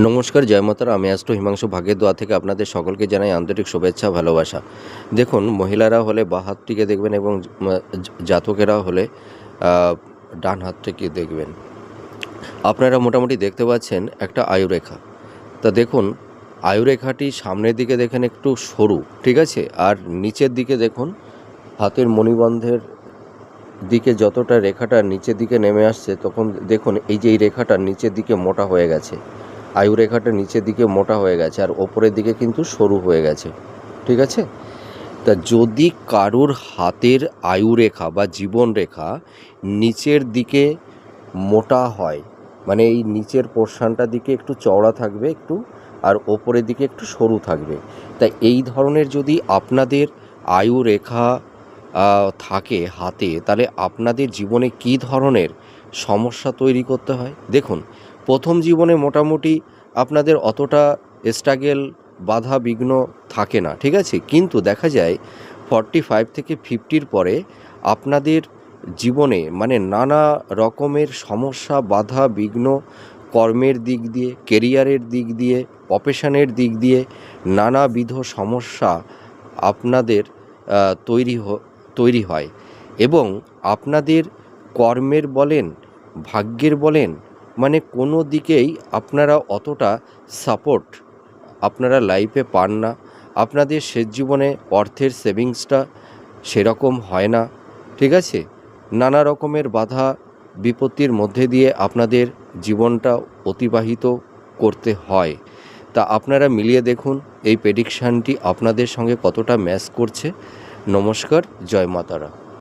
নমস্কার, জয় মাতারা। আমি অ্যাস্ট্রো হিমাংশু ভাগ্যের দোয়া থেকে আপনাদের সকলকে জানাই আন্তরিক শুভেচ্ছা, ভালোবাসা। দেখুন, মহিলারা হলে বাঁ হাতটিকে দেখবেন এবং জাতকেরা হলে ডান হাতটিকে দেখবেন। আপনারা মোটামুটি দেখতে পাচ্ছেন একটা আয়ুরেখা। তা দেখুন, আয়ুরেখাটি সামনের দিকে দেখেন একটু সরু, ঠিক আছে, আর নিচের দিকে দেখুন হাতের মণিবন্ধের দিকে যতটা রেখাটা নিচের দিকে নেমে আসছে, তখন দেখুন এই যে এই রেখাটা নিচের দিকে মোটা হয়ে গেছে। আয়ুরেখাটা নিচের দিকে মোটা হয়ে গেছে আর ওপরের দিকে কিন্তু সরু হয়ে গেছে, ঠিক আছে। তা যদি কারোর হাতের আয়ুরেখা বা জীবনরেখা নিচের দিকে মোটা হয়, মানে এই নিচের পোর্শনটার দিকে একটু চওড়া থাকবে একটু, আর ওপরের দিকে একটু সরু থাকবে, তাই এই ধরনের যদি আপনাদের আয়ুরেখা থাকে হাতে, তাহলে আপনাদের জীবনে কী ধরনের সমস্যা তৈরি করতে হয়। দেখুন, প্রথম জীবনে মোটামুটি আপনাদের অতটা স্ট্রাগেল, বাধা বিঘ্ন থাকে না, ঠিক আছে, কিন্তু দেখা যায় 45 থেকে 50-র পরে আপনাদের জীবনে মানে নানা রকমের সমস্যা, বাধা বিঘ্ন, কর্মের দিক দিয়ে, কেরিয়ারের দিক দিয়ে, প্রফেশনের দিক দিয়ে নানাবিধ সমস্যা আপনাদের তৈরি হয় এবং আপনাদের কর্মের বলেন, ভাগ্যের বলেন, মানে কোনো দিকেই আপনারা অতটা সাপোর্ট আপনারা লাইফে পান না। আপনাদের শেষ জীবনে অর্থের সেভিংসটা সেরকম হয় না, ঠিক আছে। নানা রকমের বাধা বিপত্তির মধ্যে দিয়ে আপনাদের জীবনটা অতিবাহিত করতে হয়। তা আপনারা মিলিয়ে দেখুন এই প্রেডিকশানটি আপনাদের সঙ্গে কতটা ম্যাচ করছে। নমস্কার, জয় মাতারা।